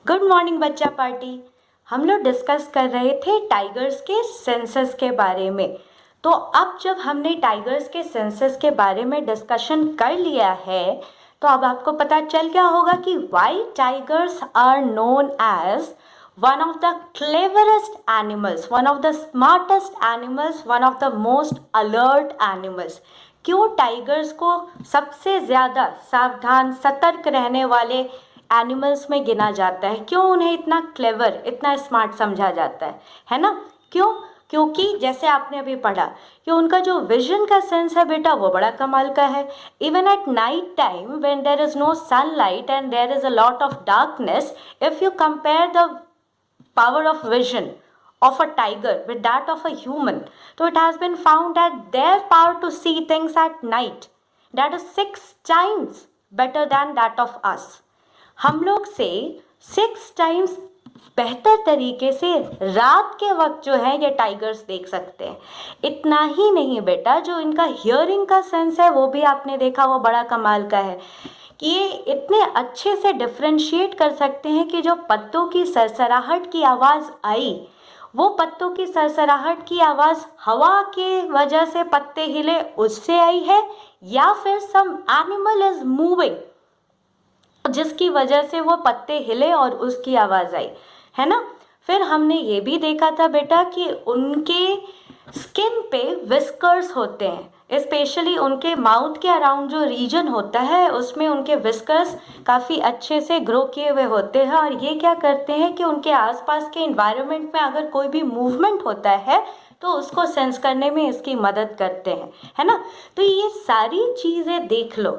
Good morning बच्चा party. हम लोग डिस्कस कर रहे थे टाइगर्स के सेंसस के बारे में। तो अब जब हमने टाइगर्स के सेंसस के बारे में डिस्कशन कर लिया है तो अब आपको पता चल गया होगा कि why tigers are known as one of the cleverest animals, one of the smartest animals, one of the most alert animals। क्यों टाइगर्स को सबसे ज़्यादा सावधान सतर्क रहने वाले एनिमल्स में गिना जाता है? क्यों उन्हें इतना क्लेवर, इतना स्मार्ट समझा जाता है ना? क्यों? क्योंकि जैसे आपने अभी पढ़ा कि उनका जो विजन का सेंस है बेटा वो बड़ा कमाल का है। Even at night time when there is no sunlight and there is a lot of darkness, if you compare the power of vision of a tiger with that of a human, so it has been found that their power to see things at night, that is 6 times better than that of us। हम लोग से 6 times बेहतर तरीके से रात के वक्त जो है ये टाइगर्स देख सकते हैं। इतना ही नहीं बेटा, जो इनका हियरिंग का सेंस है वो भी आपने देखा, वो बड़ा कमाल का है कि ये इतने अच्छे से डिफ्रेंशिएट कर सकते हैं कि जो पत्तों की सरसराहट की आवाज़ आई, वो पत्तों की सरसराहट की आवाज़ हवा के वजह से पत्ते हिले उससे आई है, या फिर सम एनिमल इज मूविंग जिसकी वजह से वो पत्ते हिले और उसकी आवाज़ आई, है ना। फिर हमने ये भी देखा था बेटा कि उनके स्किन पे विस्कर्स होते हैं, स्पेशली उनके माउथ के अराउंड जो रीजन होता है उसमें उनके विस्कर्स काफ़ी अच्छे से ग्रो किए हुए होते हैं। और ये क्या करते हैं कि उनके आसपास के इन्वायरमेंट में अगर कोई भी मूवमेंट होता है तो उसको सेंस करने में इसकी मदद करते हैं, है ना। तो ये सारी चीज़ें देख लो,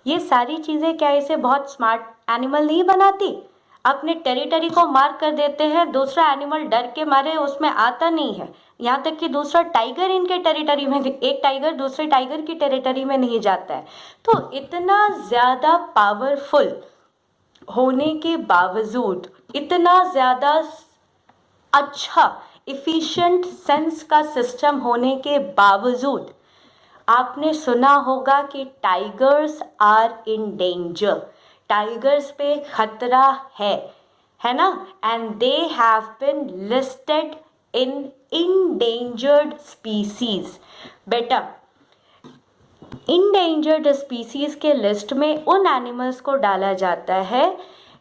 ये सारी चीज़ें क्या इसे बहुत स्मार्ट एनिमल नहीं बनाती? अपने टेरिटरी को मार्क कर देते हैं, दूसरा एनिमल डर के मारे उसमें आता नहीं है, यहाँ तक कि दूसरा टाइगर इनके टेरिटरी में, एक टाइगर दूसरे टाइगर की टेरिटरी में नहीं जाता है। तो इतना ज़्यादा पावरफुल होने के बावजूद, इतना ज़्यादा अच्छा इफ़िशिएंट सेंस का सिस्टम होने के बावजूद आपने सुना होगा कि tigers are in danger, tigers पे खतरा है ना। And they have been listed in endangered species. बेटा, इंडेंजर्ड स्पीसीज के लिस्ट में उन एनिमल्स को डाला जाता है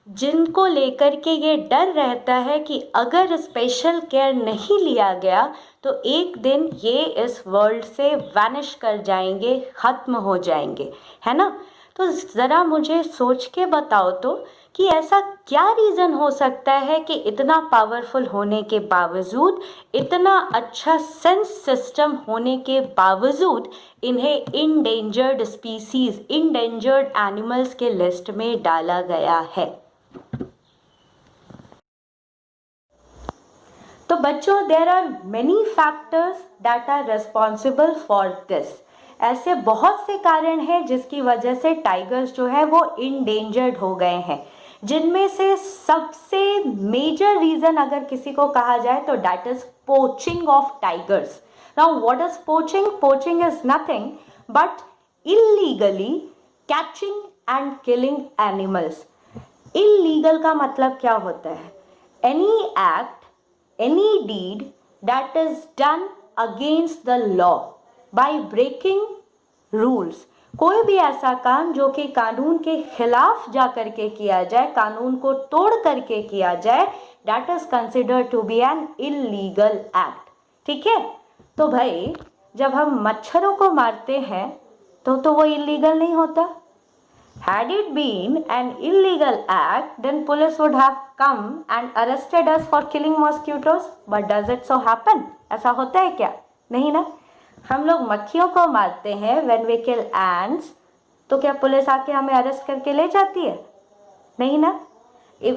जिनको लेकर के ये डर रहता है कि अगर स्पेशल केयर नहीं लिया गया तो एक दिन ये इस वर्ल्ड से वैनिश कर जाएंगे, ख़त्म हो जाएंगे, है ना। तो ज़रा मुझे सोच के बताओ तो कि ऐसा क्या रीज़न हो सकता है कि इतना पावरफुल होने के बावजूद, इतना अच्छा सेंस सिस्टम होने के बावजूद इन्हें इंडेंजर्ड स्पीसीज, इंडेंजर्ड एनिमल्स के लिस्ट में डाला गया है। तो बच्चों, there are many factors that are responsible for this. ऐसे बहुत से कारण हैं जिसकी वजह से टाइगर्स जो है वो इंडेंजर्ड हो गए हैं, जिनमें से सबसे मेजर रीज़न अगर किसी को कहा जाए तो that is poaching of tigers. Now what is poaching? Poaching is nothing but illegally catching and killing animals. Illegal का मतलब क्या होता है? Any act, any deed that is done against the law by breaking rules। कोई भी ऐसा काम जो कि कानून के खिलाफ जा करके किया जाए, कानून को तोड़ करके किया जाए, that is considered to be an illegal act। ठीक है। तो भाई जब हम मच्छरों को मारते हैं तो वो इलीगल नहीं होता। Had it been an illegal act, then police would have come and arrested us for killing mosquitoes. But does it so happen? ऐसा होता है क्या? नहीं ना। हम लोग मक्खियों को मारते हैं when we kill ants, तो क्या पुलिस आके हमें अरेस्ट करके ले जाती है? नहीं ना।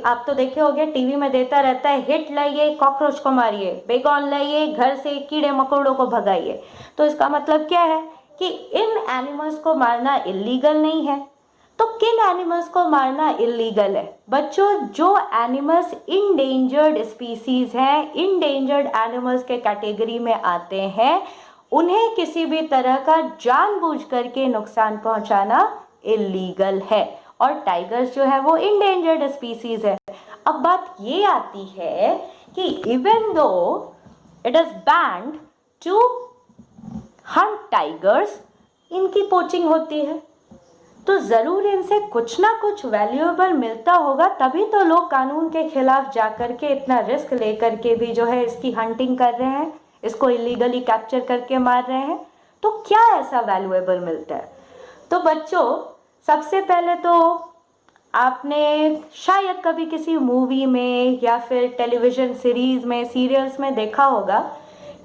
आप तो देखे होंगे टीवी में देता रहता है, हिट लाइए कॉकरोच को मारिए, बेगॉन लाइए घर से कीड़े मकोड़ों को भगाइए। तो इसका मतलब क्या है कि इन एनिमल्स को मारना इलीगल नहीं है। तो किन एनिमल्स को मारना इलीगल है? बच्चों, जो एनिमल्स इंडेंजर्ड स्पीसीज हैं, इंडेंजर्ड एनिमल्स के कैटेगरी में आते हैं, उन्हें किसी भी तरह का जानबूझ करके नुकसान पहुंचाना इलीगल है। और टाइगर्स जो है वो इंडेंजर्ड स्पीसीज है। अब बात ये आती है कि even though it is banned to hunt tigers, इनकी पोचिंग होती है तो ज़रूर इनसे कुछ ना कुछ वैल्यूएबल मिलता होगा, तभी तो लोग कानून के खिलाफ जाकर के इतना रिस्क लेकर के भी जो है इसकी हंटिंग कर रहे हैं, इसको इलीगली कैप्चर करके मार रहे हैं। तो क्या ऐसा वैल्यूएबल मिलता है? तो बच्चों, सबसे पहले तो आपने शायद कभी किसी मूवी में या फिर टेलीविज़न सीरीज़ में, सीरियल्स में देखा होगा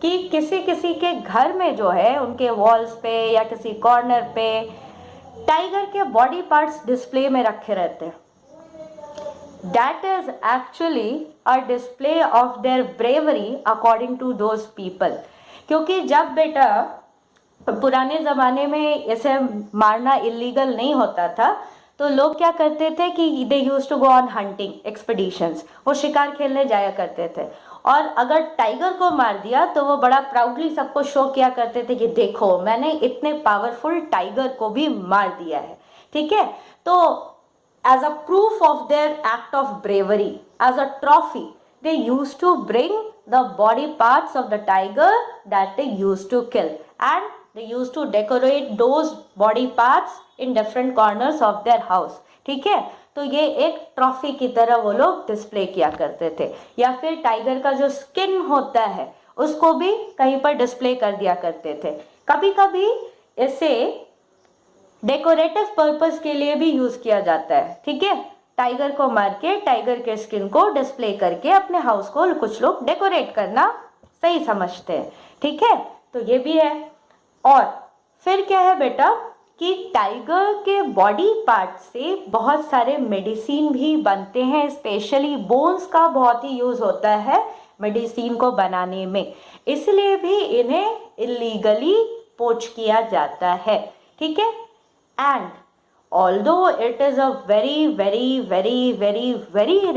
कि किसी किसी के घर में जो है उनके वॉल्स पे या किसी कॉर्नर पे टाइगर के बॉडी पार्ट्स डिस्प्ले में रखे रहते हैं। That is actually a display of their bravery according to those people. क्योंकि जब बेटा पुराने ज़माने में इसे मारना इलीगल नहीं होता था तो लोग क्या करते थे कि they use to go on hunting expeditions, वो शिकार खेलने जाया करते थे और अगर टाइगर को मार दिया तो वो बड़ा प्राउडली सबको शो किया करते थे कि देखो मैंने इतने पावरफुल टाइगर को भी मार दिया है। ठीक है, तो as a proof of their act of bravery, as a trophy, they used to bring the body parts of the tiger that they used to kill and they used to decorate those body parts in different corners of their house। ठीक है, तो ये एक trophy की तरह वो लोग display किया करते थे। या फिर टाइगर का जो स्किन होता है उसको भी कहीं पर डिस्प्ले कर दिया करते थे। कभी कभी इसे डेकोरेटिव पर्पस के लिए भी यूज किया जाता है। ठीक है, टाइगर को मार के टाइगर के स्किन को डिस्प्ले करके अपने हाउस को कुछ लोग डेकोरेट करना सही समझते हैं। ठीक है, तो ये भी है। और फिर क्या है बेटा कि टाइगर के बॉडी पार्ट से बहुत सारे मेडिसिन भी बनते हैं, स्पेशली बोन्स का बहुत ही यूज होता है मेडिसिन को बनाने में, इसलिए भी इन्हें इलीगली पोच किया जाता है। ठीक है, and although it is a very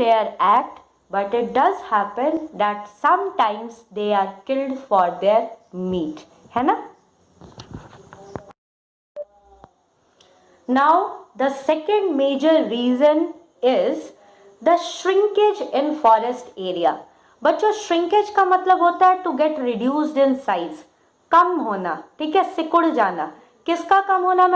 rare act, but it does happen that sometimes they are killed for their meat, है ना। Now the second major reason is the shrinkage in forest area। बच्चों, shrinkage का मतलब होता है to get reduced in size, कम होना। ठीक है, सिकुड़ जाना। किसका कम होना?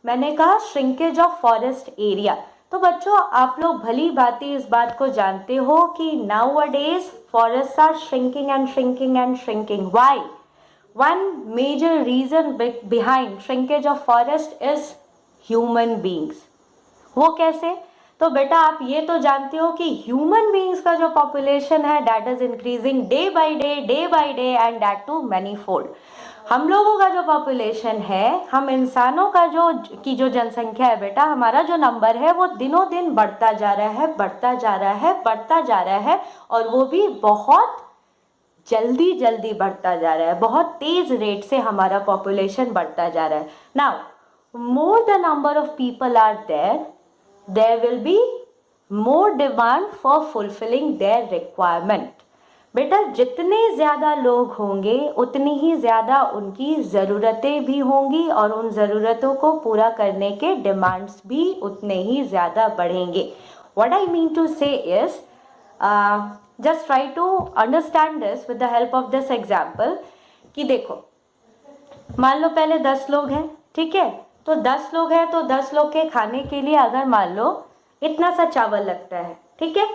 मैंने कहा श्रिंकेज ऑफ फॉरेस्ट एरिया। तो बच्चों, आप लोग भली भांति इस बात को जानते हो कि nowadays forest are shrinking and shrinking and shrinking. Why? One major reason behind shrinkage of forest is human beings. वो कैसे? तो बेटा आप ये तो जानते हो कि ह्यूमन बींग्स का जो पॉपुलेशन है that is increasing day by day and that too many fold. हम लोगों का जो पॉपुलेशन है, हम इंसानों का जो जनसंख्या है बेटा, हमारा जो नंबर है वो दिनों दिन बढ़ता जा रहा है और वो भी बहुत जल्दी बढ़ता जा रहा है, बहुत तेज रेट से हमारा पॉपुलेशन बढ़ता जा रहा है। Now more the number of people are there will be more demand for fulfilling their requirement. बेटा जितने ज़्यादा लोग होंगे उतनी ही ज़्यादा उनकी ज़रूरतें भी होंगी और उन ज़रूरतों को पूरा करने के डिमांड्स भी उतने ही ज़्यादा बढ़ेंगे। What I mean to say is, just try to understand this with the help of this example. कि देखो, मान लो पहले 10 लोग हैं। ठीक है, तो 10 लोग हैं तो 10 लोग के खाने के लिए अगर मान लो इतना सा चावल लगता है। ठीक है,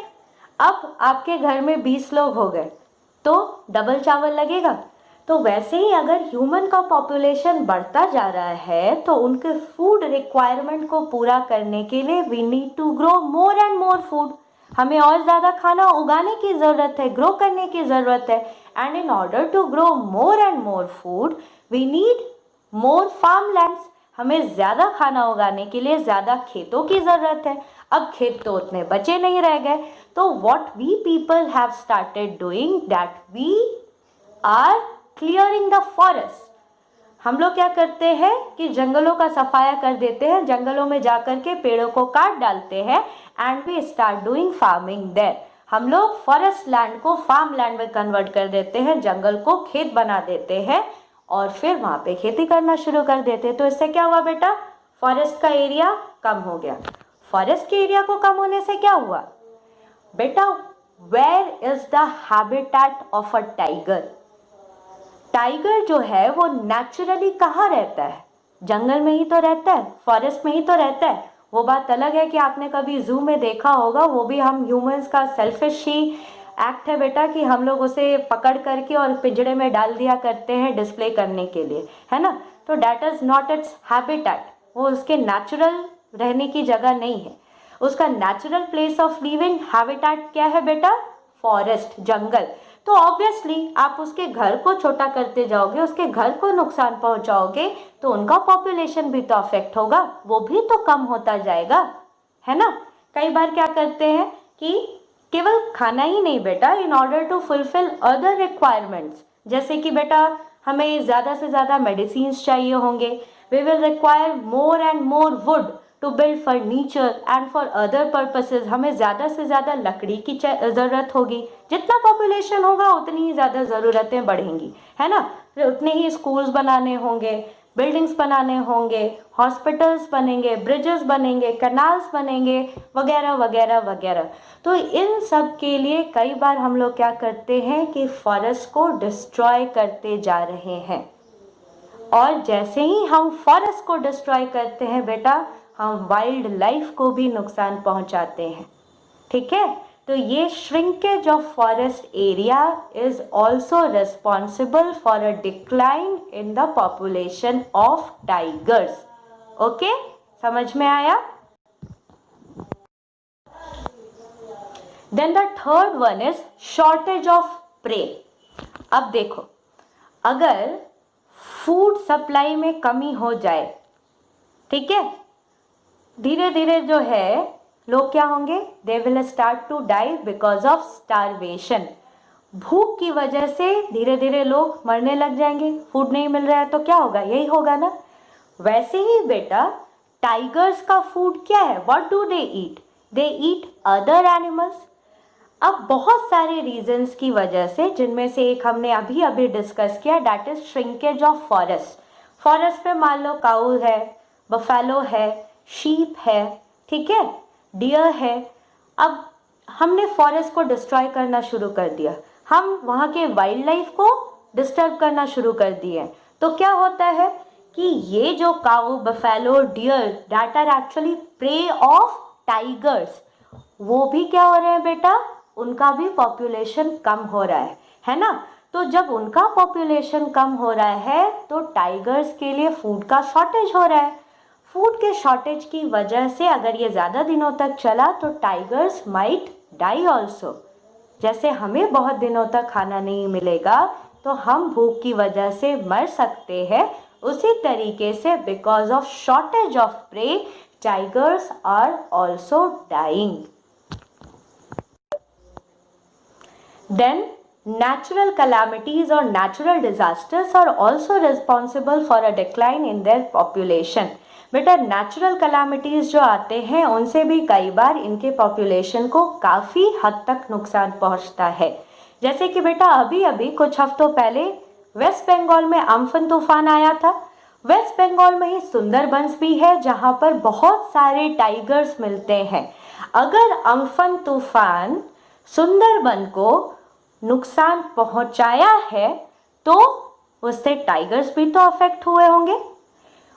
अब आपके घर में 20 लोग हो गए तो डबल चावल लगेगा। तो वैसे ही अगर ह्यूमन का पॉपुलेशन बढ़ता जा रहा है तो उनके फूड रिक्वायरमेंट को पूरा करने के लिए we need to grow more and more food. हमें और ज़्यादा खाना उगाने की ज़रूरत है, ग्रो करने की ज़रूरत है। And in order to grow more and more food we need more farm lands. हमें ज़्यादा खाना उगाने के लिए ज़्यादा खेतों की ज़रूरत है। अब खेत तो उतने बचे नहीं रह गए, तो what we people have started doing that we are clearing the forest। हम लोग क्या करते हैं कि जंगलों का सफाया कर देते हैं, जंगलों में जाकर के पेड़ों को काट डालते हैं and we start doing farming there. हम लोग फॉरेस्ट लैंड को फार्म लैंड में कन्वर्ट कर देते हैं, जंगल को खेत बना देते हैं और फिर वहाँ पे खेती करना शुरू कर देते हैं। तो इससे क्या हुआ बेटा? फॉरेस्ट का एरिया कम हो गया। फॉरेस्ट के एरिया को कम होने से क्या हुआ? बेटा where is the habitat of a tiger? Tiger जो है वो नेचुरली कहाँ रहता है? जंगल में ही तो रहता है, फॉरेस्ट में ही तो रहता है। वो बात अलग है कि आपने कभी जू में देखा होगा, वो भी हम ह्यूमंस का सेल्फिश ही एक्ट है बेटा कि हम लोग उसे पकड़ करके और पिंजड़े में डाल दिया करते हैं डिस्प्ले करने के लिए, है ना। तो that is not its habitat, वो उसके नेचुरल रहने की जगह नहीं है। उसका natural place of living habitat क्या है बेटा? फॉरेस्ट, जंगल। तो ऑब्वियसली आप उसके घर को छोटा करते जाओगे, उसके घर को नुकसान पहुंचाओगे, तो उनका पॉपुलेशन भी तो अफेक्ट होगा, वो भी तो कम होता जाएगा, है ना। कई बार क्या करते हैं कि केवल खाना ही नहीं बेटा, in order to fulfil other requirements, जैसे कि बेटा हमें ज़्यादा से ज़्यादा मेडिसिन चाहिए होंगे, we will require more and more wood to build furniture and for other purposes. हमें ज़्यादा से ज़्यादा लकड़ी की ज़रूरत होगी, जितना पॉपुलेशन होगा उतनी ही ज़्यादा ज़रूरतें बढ़ेंगी, है ना। फिर उतने ही स्कूल्स बनाने होंगे, बिल्डिंग्स बनाने होंगे, हॉस्पिटल्स बनेंगे, ब्रिजेस बनेंगे, कैनाल्स बनेंगे, वगैरह वगैरह वगैरह। तो इन सब के लिए कई बार हम लोग क्या करते हैं कि फॉरेस्ट को डिस्ट्रॉय करते जा रहे हैं, और जैसे ही हम फॉरेस्ट को डिस्ट्रॉय करते हैं बेटा, हम वाइल्ड लाइफ को भी नुकसान पहुंचाते हैं, ठीक है। तो ये shrinkage of forest area is also responsible for a decline in the population of tigers. Okay, समझ में आया? Then the third one is shortage of prey. अब देखो, अगर फूड सप्लाई में कमी हो जाए, ठीक है, धीरे धीरे जो है लोग क्या होंगे, they will start to die because of starvation. भूख की वजह से धीरे धीरे लोग मरने लग जाएंगे, फूड नहीं मिल रहा है तो क्या होगा, यही होगा ना। वैसे ही बेटा टाइगर्स का फूड क्या है, what do they eat? They eat other animals. अब बहुत सारे रीजंस की वजह से, जिनमें से एक हमने अभी अभी डिस्कस किया, that is shrinkage of forest. Forest में मान लो काऊ है, बफेलो है, शीप है, ठीक है, डियर है। अब हमने फॉरेस्ट को डिस्ट्रॉय करना शुरू कर दिया, हम वहाँ के वाइल्ड लाइफ को डिस्टर्ब करना शुरू कर दिए, तो क्या होता है कि ये जो cow, buffalo, deer, that are actually prey of tigers, वो भी क्या हो रहे हैं बेटा, उनका भी पॉपुलेशन कम हो रहा है ना। तो जब उनका पॉपुलेशन कम हो रहा है तो टाइगर्स के लिए फूड का शॉर्टेज हो रहा है। फूड के शॉर्टेज की वजह से अगर ये ज़्यादा दिनों तक चला तो टाइगर्स माइट डाई ऑल्सो। जैसे हमें बहुत दिनों तक खाना नहीं मिलेगा तो हम भूख की वजह से मर सकते हैं, उसी तरीके से because of shortage of prey tigers are also dying. Then natural calamities or natural disasters are also responsible for a decline in their population. बेटा नेचुरल कैलामिटीज़ जो आते हैं उनसे भी कई बार इनके पॉपुलेशन को काफ़ी हद तक नुकसान पहुंचता है। जैसे कि बेटा अभी अभी कुछ हफ्तों पहले वेस्ट बंगाल में अम्फन तूफान आया था। वेस्ट बंगाल में ही सुंदरबंस भी है जहां पर बहुत सारे टाइगर्स मिलते हैं। अगर अम्फन तूफान सुंदरबन को नुकसान पहुंचाया है तो उससे टाइगर्स भी तो अफेक्ट हुए होंगे।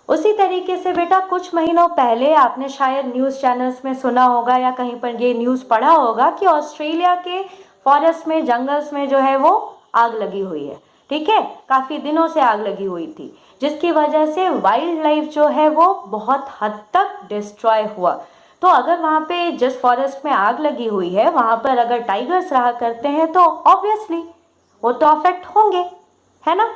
उसी तरीके से बेटा कुछ महीनों पहले आपने शायद न्यूज़ चैनल्स में सुना होगा या कहीं पर ये न्यूज़ पढ़ा होगा कि ऑस्ट्रेलिया के फॉरेस्ट में, जंगल्स में जो है वो आग लगी हुई है, ठीक है, काफ़ी दिनों से आग लगी हुई थी, जिसकी वजह से वाइल्ड लाइफ जो है वो बहुत हद तक डिस्ट्रॉय हुआ। तो अगर वहाँ पे जिस फॉरेस्ट में आग लगी हुई है वहाँ पर अगर टाइगर्स रहा करते हैं तो ऑब्वियसली वो तो अफेक्ट होंगे, है ना।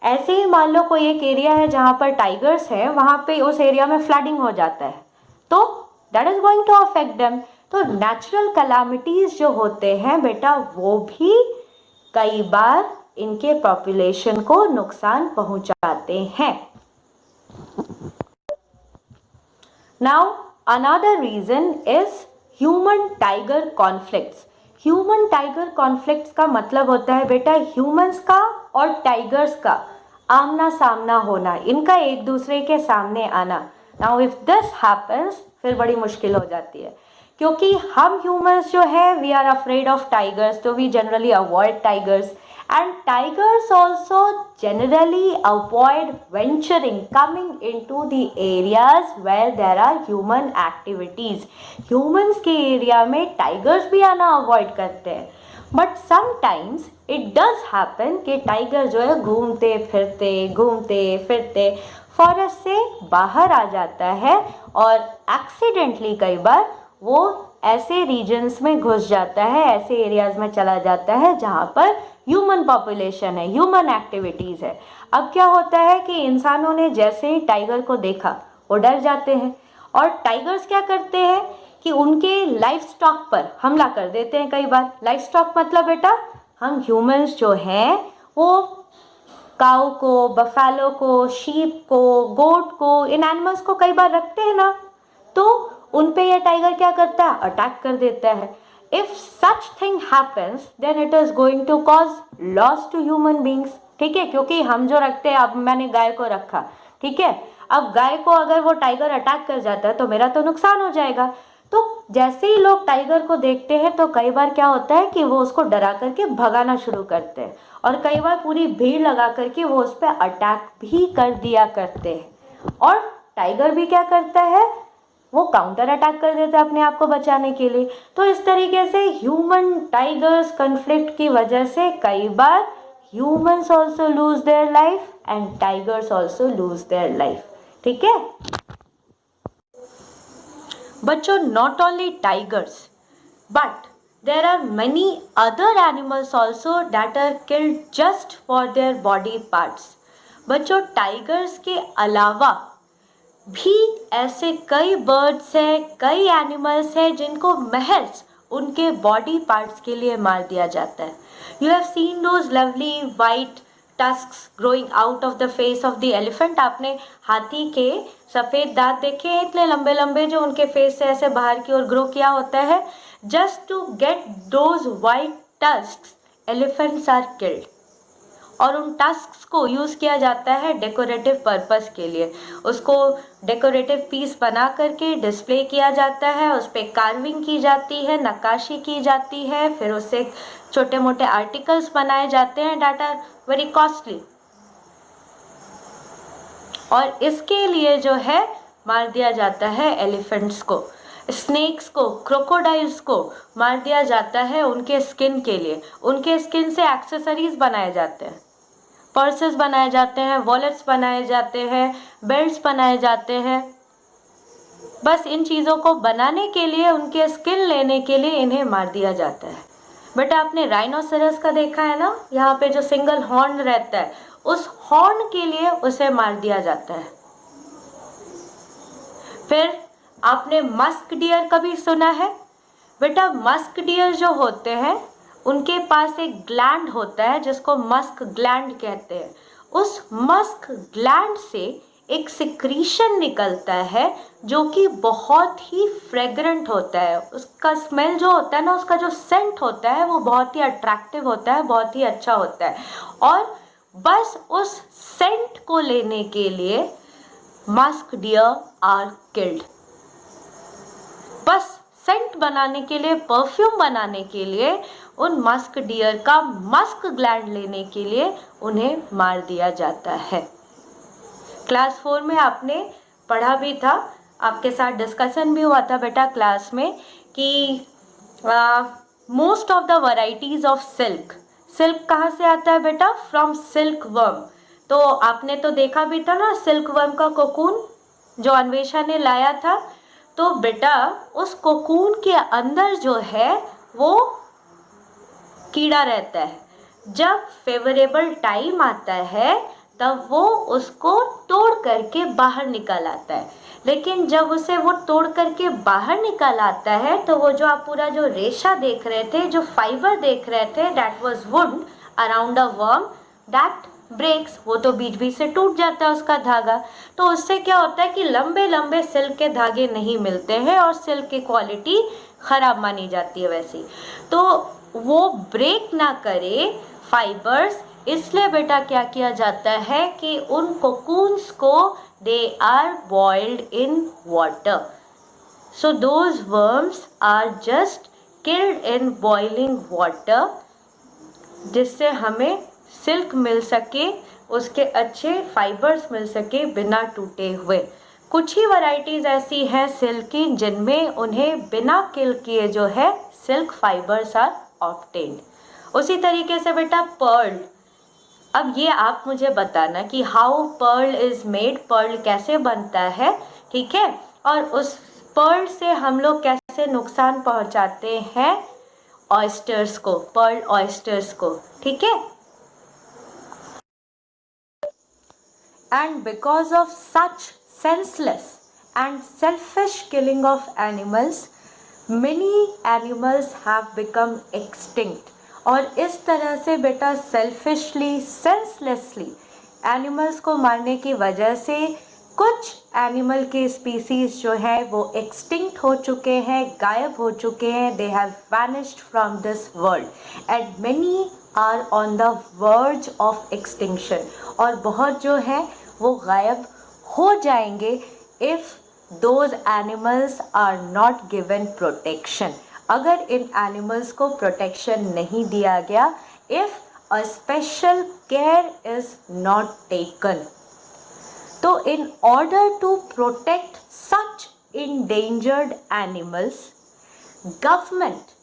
ऐसे ही मान लो कोई एक एरिया है जहाँ पर टाइगर्स है, वहाँ पे उस एरिया में फ्लडिंग हो जाता है तो that is going to affect them. तो नेचुरल कैलामिटीज जो होते हैं बेटा वो भी कई बार इनके पॉपुलेशन को नुकसान पहुंचाते हैं। Now another reason is human tiger conflicts. Human tiger conflicts का मतलब होता है बेटा ह्यूमंस का और टाइगर्स का आमना सामना होना, इनका एक दूसरे के सामने आना। नाउ इफ दिस हैपेंस फिर बड़ी मुश्किल हो जाती है, क्योंकि हम ह्यूमंस जो है we are afraid of tigers, तो we generally avoid tigers, and tigers also generally avoid venturing coming into the areas where there are human activities. humans के एरिया में टाइगर्स भी आना अवॉइड करते हैं, but sometimes it does happen कि tiger जो है घूमते फिरते फॉरेस्ट से बाहर आ जाता है और एक्सीडेंटली कई बार वो ऐसे रीजन्स में घुस जाता है, ऐसे एरियाज में चला जाता है जहाँ पर ह्यूमन पॉपुलेशन है, ह्यूमन एक्टिविटीज़ है। अब क्या होता है कि इंसानों ने जैसे ही टाइगर को देखा वो डर जाते हैं, और टाइगर्स क्या करते हैं कि उनके लाइफ स्टॉक पर हमला कर देते हैं कई बार। लाइफ स्टॉक मतलब बेटा हम ह्यूमंस जो हैं वो काऊ को, बफेलो को, शीप को, गोट को, इन एनिमल्स को कई बार रखते हैं ना, तो उन पे यह टाइगर क्या करता है, अटैक कर देता है। If such thing happens, then it is going to cause loss to human beings. ठीक है, क्योंकि हम जो रखते हैं, अब मैंने गाय को रखा, ठीक है, अब गाय को अगर वो टाइगर अटैक कर जाता है तो मेरा तो नुकसान हो जाएगा। तो जैसे ही लोग टाइगर को देखते हैं तो कई बार क्या होता है कि वो उसको डरा करके भगाना शुरू करते हैं, और कई बार पूरी भीड़ लगा करके वो उस पर अटैक भी कर दिया करते हैं। और टाइगर भी क्या करता है, वो काउंटर अटैक कर देता है अपने आप को बचाने के लिए। तो इस तरीके से ह्यूमन टाइगर्स कन्फ्लिक्ट की वजह से कई बार humans also lose their life and tigers also lose their life. ठीक है बच्चों, not only tigers but there are many other animals also that are killed just for their body parts. बच्चों, tigers के अलावा भी ऐसे कई बर्ड्स हैं, कई एनिमल्स हैं जिनको महज उनके बॉडी पार्ट्स के लिए मार दिया जाता है। You have seen those lovely white tusks growing out of the face of the elephant. आपने हाथी के सफ़ेद दांत देखे हैं, इतने लंबे लंबे, जो उनके फेस से ऐसे बाहर की ओर ग्रो किया होता है। Just to get those white tusks elephants are killed, और उन टस्क्स को यूज़ किया जाता है डेकोरेटिव पर्पस के लिए। उसको डेकोरेटिव पीस बना करके डिस्प्ले किया जाता है, उस पर कार्विंग की जाती है, नक्काशी की जाती है, फिर उससे छोटे मोटे आर्टिकल्स बनाए जाते हैं दैट आर वेरी कॉस्टली। और इसके लिए जो है मार दिया जाता है एलिफेंट्स को, स्नेक्स को, क्रोकोडाइल्स को मार दिया जाता है उनके स्किन के लिए। उनके स्किन से एक्सेसरीज बनाए जाते हैं, पर्सेस बनाए जाते हैं, वॉलेट्स बनाए जाते हैं, बेल्ट्स बनाए जाते हैं। बस इन चीज़ों को बनाने के लिए, उनके स्किन लेने के लिए इन्हें मार दिया जाता है। बेटा आपने राइनोसेरस का देखा है ना, यहाँ पे जो सिंगल हॉर्न रहता है, उस हॉर्न के लिए उसे मार दिया जाता है। फिर आपने मस्क डियर कभी सुना है? बेटा मस्क डियर जो होते हैं उनके पास एक ग्लैंड होता है जिसको मस्क ग्लैंड कहते हैं। उस मस्क ग्लैंड से एक सिक्रीशन निकलता है जो कि बहुत ही फ्रेग्रेंट होता है। उसका स्मेल जो होता है ना, उसका जो सेंट होता है वो बहुत ही अट्रैक्टिव होता है, बहुत ही अच्छा होता है। और बस उस सेंट को लेने के लिए मस्क डियर आर किल्ड। बस सेंट बनाने के लिए, परफ्यूम बनाने के लिए, उन मस्क डियर का मस्क ग्लैंड लेने के लिए उन्हें मार दिया जाता है। क्लास 4 में आपने पढ़ा भी था, आपके साथ डिस्कशन भी हुआ था बेटा क्लास में कि most of the varieties of silk, silk कहाँ से आता है बेटा? From silk worm. तो आपने तो देखा भी था ना सिल्क वर्म का कोकून जो अन्वेषा ने लाया था। तो बेटा उस कोकून के अंदर जो है वो कीड़ा रहता है। जब फेवरेबल टाइम आता है तब वो उसको तोड़ करके बाहर निकल आता है, लेकिन जब उसे वो तोड़ करके बाहर निकल आता है तो वो जो आप पूरा जो रेशा देख रहे थे, जो फाइबर देख रहे थे, that was wound around a worm, that breaks, वो तो बीच बीच से टूट जाता है उसका धागा। तो उससे क्या होता है कि लंबे लंबे सिल्क के धागे नहीं मिलते हैं और सिल्क की क्वालिटी ख़राब मानी जाती है वैसी। तो वो ब्रेक ना करे फाइबर्स, इसलिए बेटा क्या किया जाता है कि उन कोकून्स को they are boiled in water. So those worms are just killed in boiling water, जिससे हमें सिल्क मिल सके, उसके अच्छे फाइबर्स मिल सके बिना टूटे हुए। कुछ ही वैरायटीज़ ऐसी हैं सिल्क की जिनमें उन्हें बिना किल किए जो है सिल्क फाइबर्स आर ऑब्टेन्ड। उसी तरीके से बेटा पर्ल, अब ये आप मुझे बताना कि how pearl is made, pearl कैसे बनता है, ठीक है, और उस पर्ल से हम लोग कैसे नुकसान पहुंचाते हैं ऑयस्टर्स को, पर्ल ऑयस्टर्स को, ठीक है। And because of such senseless and selfish killing of animals, many animals have become extinct। और इस तरह से बेटा सेल्फिशली, सेंसलेसली एनिमल्स को मारने की वजह से कुछ एनिमल के स्पीसीज जो है वो एक्सटिंक्ट हो चुके हैं, गायब हो चुके हैं। They have vanished from this world and many are on the verge of extinction. और बहुत जो है वो गायब हो जाएंगे if those animals are not given protection। अगर इन एनिमल्स को प्रोटेक्शन नहीं दिया गया, if a special care is not taken। तो in order to protect such endangered animals, government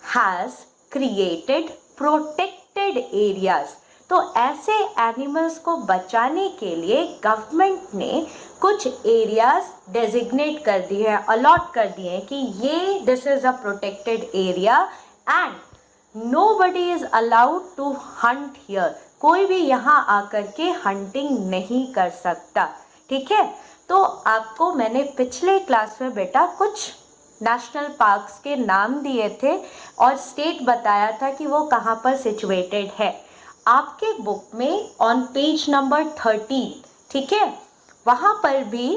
has created protected areas। तो ऐसे एनिमल्स को बचाने के लिए गवर्नमेंट ने कुछ एरियाज डेजिग्नेट कर दिए हैं, अलॉट कर दिए हैं कि ये this is a protected area and nobody is allowed to hunt here. कोई भी यहाँ आकर के हंटिंग नहीं कर सकता, ठीक है। तो आपको मैंने पिछले क्लास में बेटा कुछ नेशनल पार्क्स के नाम दिए थे और स्टेट बताया था कि वो कहाँ पर सिचुएटेड है। आपके बुक में ऑन पेज नंबर 13, ठीक है, वहाँ पर भी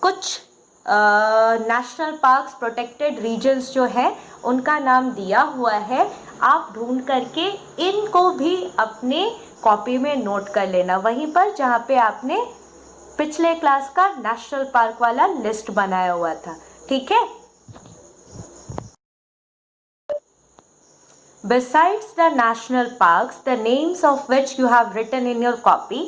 कुछ नेशनल पार्क्स, प्रोटेक्टेड रीजन्स जो है उनका नाम दिया हुआ है। आप ढूंढ करके इनको भी अपने कॉपी में नोट कर लेना, वहीं पर जहाँ पे आपने पिछले क्लास का नेशनल पार्क वाला लिस्ट बनाया हुआ था, ठीक है। Besides the national parks, the names of which you have written in your copy,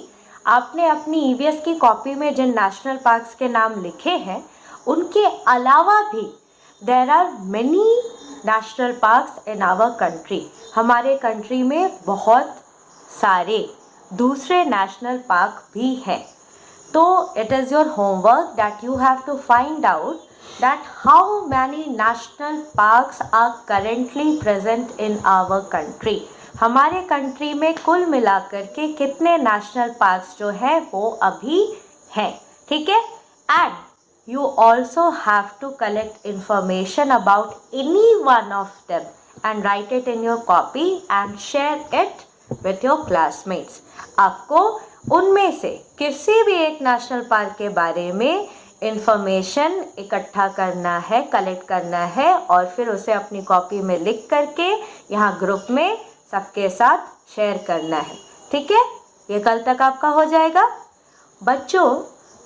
आपने अपनी EVS की कॉपी में जिन नेशनल पार्क्स के नाम लिखे हैं उनके अलावा भी there are many national parks in our country। हमारे कंट्री में बहुत सारे दूसरे नेशनल पार्क भी हैं। तो it is your homework that you have to find out that how many national parks are currently present in our country। हमारे country में कुल मिलाकर के कितने नेशनल पार्क्स जो है वो अभी हैं, ठीक है। And you also have to collect information about any one of them and write it in your copy and share it with your classmates। आपको उनमें से किसी भी एक नेशनल पार्क के बारे में इंफॉर्मेशन इकट्ठा करना है, कलेक्ट करना है और फिर उसे अपनी कॉपी में लिख करके यहाँ ग्रुप में सबके साथ शेयर करना है, ठीक है। ये कल तक आपका हो जाएगा बच्चों।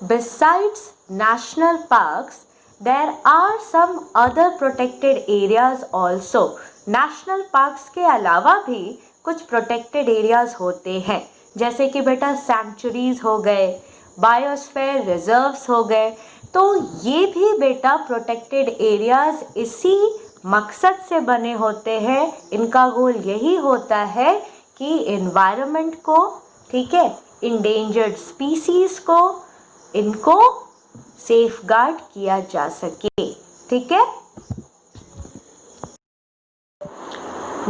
Besides national parks there are some other protected areas also. National parks के अलावा भी कुछ प्रोटेक्टेड एरियाज होते हैं, जैसे कि बेटा सैंक्चुरीज हो गए, बायोस्फीयर रिजर्व्स हो गए। तो ये भी बेटा प्रोटेक्टेड एरियाज इसी मकसद से बने होते हैं। इनका गोल यही होता है कि एनवायरनमेंट को, ठीक है, इंडेंजर्ड स्पीसीज को, इनको सेफगार्ड किया जा सके, ठीक है।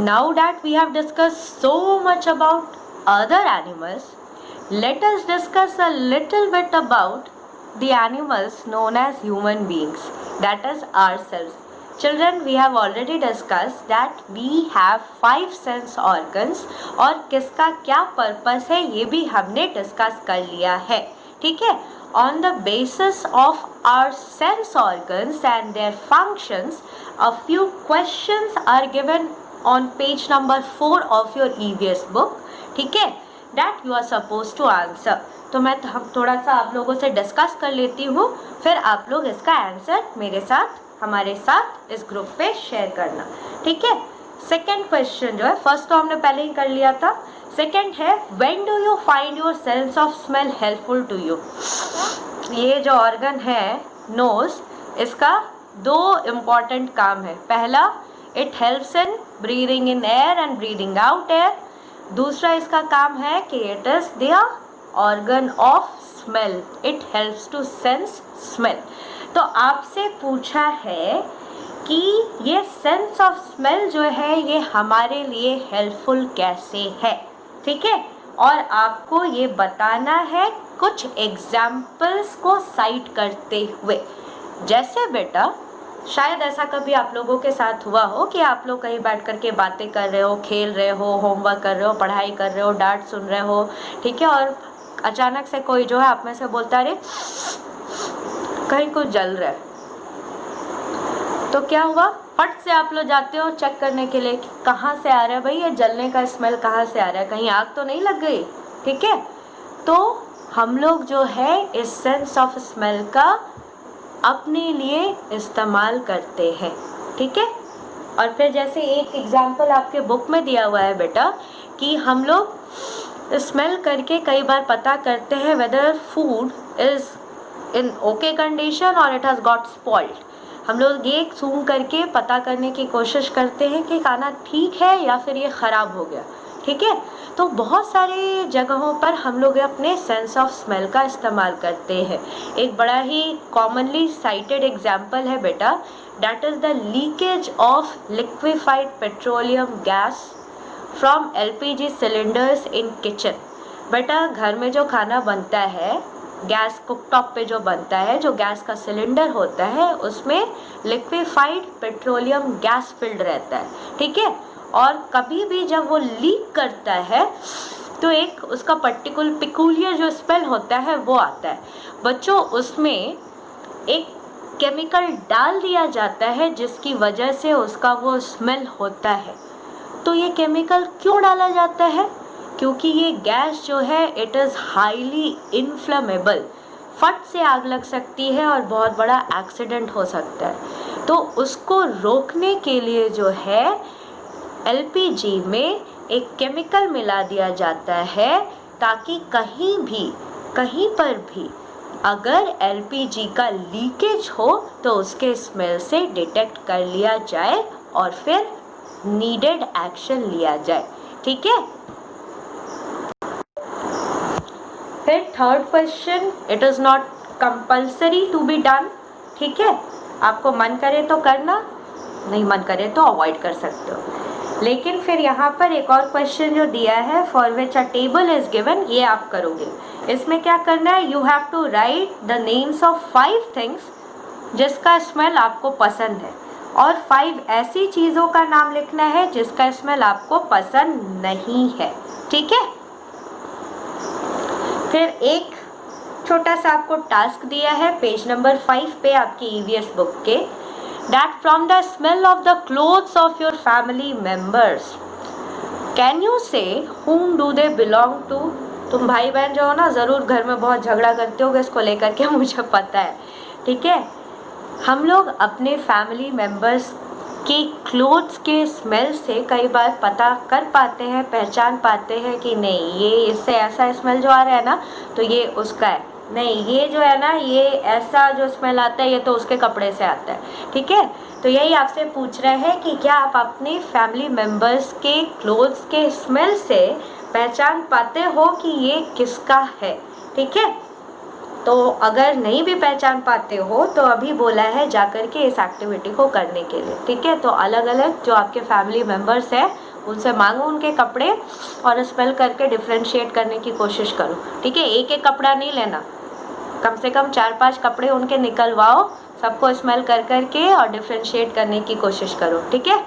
Now that we have discussed so much about other animals, let us discuss a little bit about the animals known as human beings, that is ourselves। Children, we have already discussed that we have 5 sense organs और किसका क्या purpose है ये भी हमने discuss कर लिया है, ठीक है। On the basis of our sense organs and their functions, a few questions are given on page number 4 of your EVS book, ठीक है, that you are supposed to answer। तो हम थोड़ा सा आप लोगों से डिस्कस कर लेती हूँ, फिर आप लोग इसका आंसर मेरे साथ हमारे साथ इस ग्रुप पे शेयर करना, ठीक है। सेकेंड क्वेश्चन जो है, फर्स्ट तो हमने पहले ही कर लिया था, सेकेंड है when do you find your sense of smell helpful to you. ये जो ऑर्गन है नोज, इसका दो इम्पॉर्टेंट काम है। पहला, it helps in breathing in air and breathing out air. दूसरा इसका काम है कि it is the organ of smell, it helps to sense smell. तो आपसे पूछा है कि ये सेंस ऑफ स्मेल जो है ये हमारे लिए हेल्पफुल कैसे है, ठीक है। और आपको ये बताना है कुछ एग्जाम्पल्स को साइट करते हुए। जैसे बेटा, शायद ऐसा कभी आप लोगों के साथ हुआ हो कि आप लोग कहीं बैठ कर के बातें कर रहे हो, खेल रहे हो, होमवर्क कर रहे हो, पढ़ाई कर रहे हो, डांट सुन रहे हो, ठीक है, और अचानक से कोई जो है आप में से बोलता है, अरे कहीं कुछ जल रहा है। तो क्या हुआ, फट से आप लोग जाते हो चेक करने के लिए कि कहाँ से आ रहा है भाई ये जलने का स्मेल, कहाँ से आ रहा है, कहीं आग तो नहीं लग गई, ठीक है। तो हम लोग जो है इस सेंस ऑफ स्मेल का अपने लिए इस्तेमाल करते हैं, ठीक है। और फिर जैसे एक एग्जाम्पल आपके बुक में दिया हुआ है बेटा कि हम लोग स्मेल करके कई बार पता करते हैं whether food is in okay condition और इट हैज़ गॉट स्पॉइल्ड। हम लोग ये सूंघ करके पता करने की कोशिश करते हैं कि खाना ठीक है या फिर ये ख़राब हो गया, ठीक है। तो बहुत सारे जगहों पर हम लोग अपने सेंस ऑफ स्मेल का इस्तेमाल करते हैं। एक बड़ा ही कॉमनली साइटेड एग्जाम्पल है बेटा, that is the leakage of liquefied petroleum gas from LPG cylinders in kitchen. बेटा, घर में जो खाना बनता है, गैस कुकटॉप पे जो बनता है, जो गैस का सिलेंडर होता है उसमें लिक्विफाइड पेट्रोलियम गैस फिल्ड रहता है, ठीक है। और कभी भी जब वो लीक करता है तो एक उसका पिकुलियर जो स्मेल होता है वो आता है। बच्चों, उसमें एक केमिकल डाल दिया जाता है जिसकी वजह से उसका वो स्मेल होता है। तो ये केमिकल क्यों डाला जाता है? क्योंकि ये गैस जो है इट इज़ हाईली इन्फ्लेमेबल, फट से आग लग सकती है और बहुत बड़ा एक्सीडेंट हो सकता है। तो उसको रोकने के लिए जो है LPG में एक केमिकल मिला दिया जाता है ताकि कहीं पर भी अगर LPG का लीकेज हो तो उसके स्मेल से डिटेक्ट कर लिया जाए और फिर नीडेड एक्शन लिया जाए, ठीक है। फिर third question, it is not compulsory to be done, ठीक है। आपको मन करे तो करना, नहीं मन करे तो अवॉइड कर सकते हो। लेकिन फिर यहाँ पर एक और क्वेश्चन जो दिया है, for which a table is given, ये आप करोगे। इसमें क्या करना है, you have to write the names of 5 things जिसका स्मेल आपको पसंद है, और 5 ऐसी चीज़ों का नाम लिखना है जिसका स्मेल आपको पसंद नहीं है, ठीक है। फिर एक छोटा सा आपको टास्क दिया है पेज नंबर 5 पे आपकी EVS बुक के, that from the smell of the clothes of your family members can you say whom do they belong to। तुम भाई बहन जो हो ना, ज़रूर घर में बहुत झगड़ा करते होगे इसको लेकर के, मुझे पता है, ठीक है। हम लोग अपने फैमिली मेम्बर्स के क्लोथ्स के स्मेल से कई बार पता कर पाते हैं, पहचान पाते हैं कि नहीं ये इससे ऐसा स्मेल जो आ रहा है ना तो ये उसका है, नहीं ये जो है ना ये ऐसा जो स्मेल आता है ये तो उसके कपड़े से आता है, ठीक है। तो यही आपसे पूछ रहे हैं कि क्या आप अपने फैमिली मेम्बर्स के क्लोथ्स के स्मेल से पहचान पाते हो कि ये किसका है, ठीक है। तो अगर नहीं भी पहचान पाते हो तो अभी बोला है जाकर के इस एक्टिविटी को करने के लिए, ठीक है। तो अलग अलग जो आपके फैमिली मेम्बर्स हैं उनसे मांगो उनके कपड़े और स्मेल करके डिफ्रेंशिएट करने की कोशिश करो, ठीक है। एक एक कपड़ा नहीं लेना, कम से कम 4-5 कपड़े उनके निकलवाओ, सबको स्मेल कर करके और डिफ्रेंशिएट करने की कोशिश करो, ठीक है।